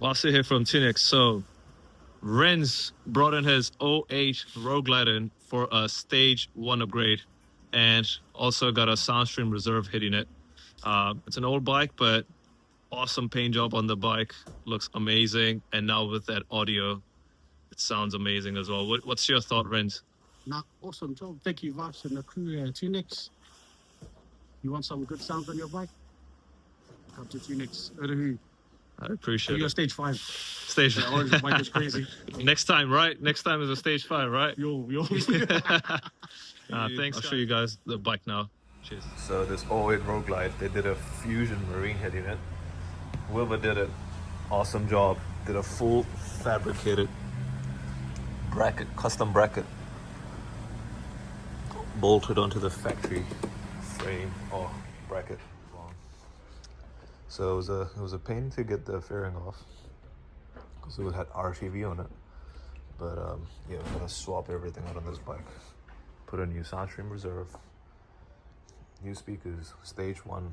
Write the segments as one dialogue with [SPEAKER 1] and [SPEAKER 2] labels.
[SPEAKER 1] Vasu here from Tunex. So, Renz brought in his 08 Roadglide in for a stage 1 upgrade and also got a Soundstream Reserve Headunit. It's an old bike, but awesome paint job on the bike. Looks amazing. And now with that audio, it sounds amazing as well. What's your thought, Renz?
[SPEAKER 2] Nah, awesome job. Thank you, Vash and the crew here at Tunex. You want some good sounds on your bike? Come to Tunex.
[SPEAKER 1] I appreciate
[SPEAKER 2] You're
[SPEAKER 1] it.
[SPEAKER 2] stage 5.
[SPEAKER 1] Stage
[SPEAKER 2] The orange bike is crazy.
[SPEAKER 1] Next time, right? Next time is a stage 5, right?
[SPEAKER 2] Yo.
[SPEAKER 1] Thanks. I'll show you guys the bike now. Cheers.
[SPEAKER 3] So this 08 Roadglide, they did a Fusion Marine head unit. Wilbur did an awesome job. Did a full fabricated bracket, custom bracket, bolted onto the factory frame or bracket. So it was a pain to get the fairing off because it had RTV on it. But yeah, we're gonna swap everything out on this bike. Put a new Soundstream Reserve, new speakers, stage 1,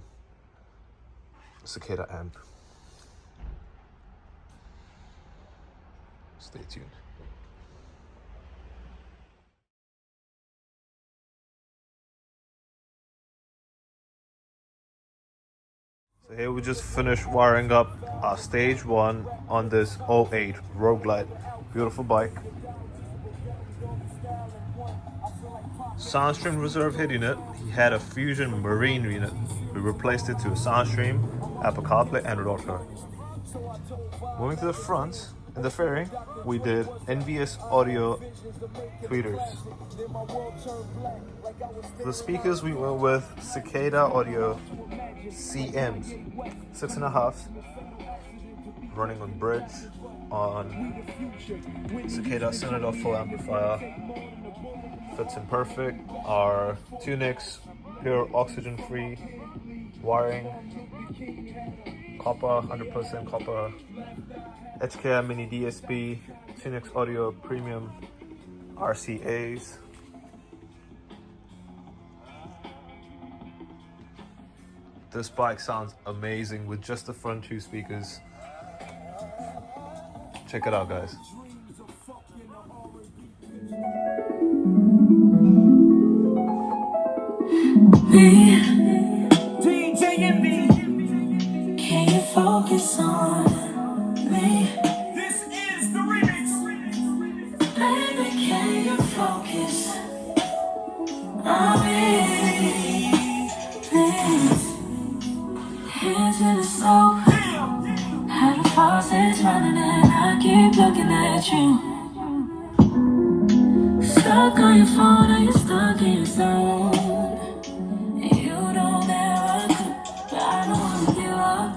[SPEAKER 3] Cicada amp. Stay tuned. So here we just finished wiring up our stage 1 on this 08 Roadglide. Beautiful bike. Soundstream Reserve head unit. He had a Fusion Marine unit. We replaced it to a Soundstream, Apple CarPlay, Android Auto. Moving to the front, in the fairing, we did NVS audio tweeters. For the speakers, we went with Cicada audio CMs, 6.5, running on bridge on Cicada Senator full amplifier. Fits in perfect. Our Tunex pure oxygen free wiring, copper, 100% copper, HKI Mini DSP, Tunex Audio Premium RCAs. This bike sounds amazing with just the front 2 speakers. Check it out, guys.
[SPEAKER 4] Can you focus on me?
[SPEAKER 5] This is the remix.
[SPEAKER 4] Baby, can you focus on me? Please. Hands in the soap. How the faucet's running and I keep looking at you. Stuck on your phone or you're stuck in your zone. You don't ever could, but I don't wanna give up.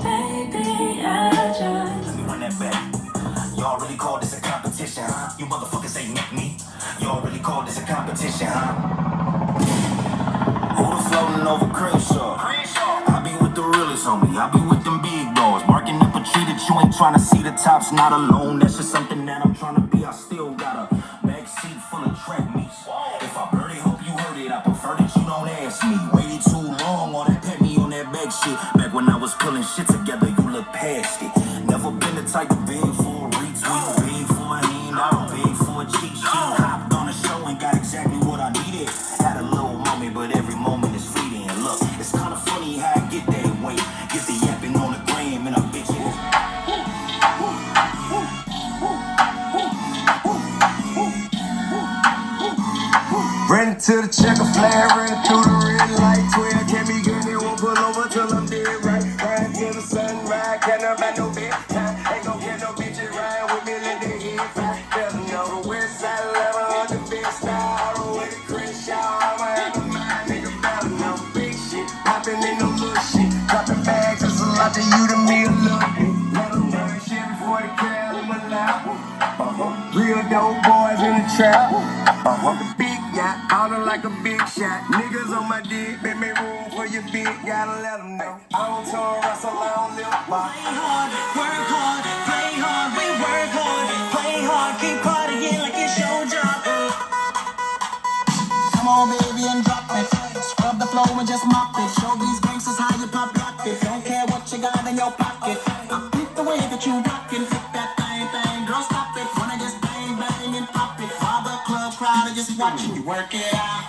[SPEAKER 4] Baby, I just
[SPEAKER 5] Let me run that back. Y'all really call this a competition, huh? You motherfuckers ain't met me. Y'all really call this a competition, huh? Who the floating over Crenshaw? I be with the realest, homie. I be with them big dogs. Barking up a tree that you ain't trying to see the tops. Not alone, that's just something that I'm trying to be. I still got a backseat full of track meets. If I heard it, hope you heard it. I prefer that you don't ask me. Waited too long, all that pet me on that back shit. Back when I was pulling shit together, you look past it. Never been the type to beg for a retweet, beg for a handout, beg for a cheat sheet. Hopped on the show and got exactly what I needed. Had a little moment, but every moment is fleeting. And look, it's kind of funny how I get that way. Get the yapping on the gram and I bet you.
[SPEAKER 6] Ran to the checker flag, ran through the red light. 12 can't be good, it won't pull over till I'm dead right. Ride till the sunrise, can't about no bed time. Ain't gon' get no bitches ride with me, let their head fly. Tell them know the west side level on the best style. Roll with the Crenshaw, I'ma have a mind, nigga, better know big shit. Poppin' in no little shit, dropping bags, it's a lot to you, to me, a little bit. Let them know that shit before the crowd in my loud. Real dope boys in the trap. The big yacht, ballin' like a big shot. Niggas on my dick, make me room for your big. Gotta let them know. I don't tour Russell, I don't live by.
[SPEAKER 5] Play hard, work hard, play hard. We work hard, play hard. Keep partying like it's your job. Come on, baby, and drop it. Scrub the floor and just mop it. Show these gangsters how you pop lock it. Don't care what you got, then your pocket. I think the way that you rockin', hit that thing, girl, stop it. Wanna just bang, bang and pop it. While the club crowd are just watching you work it out.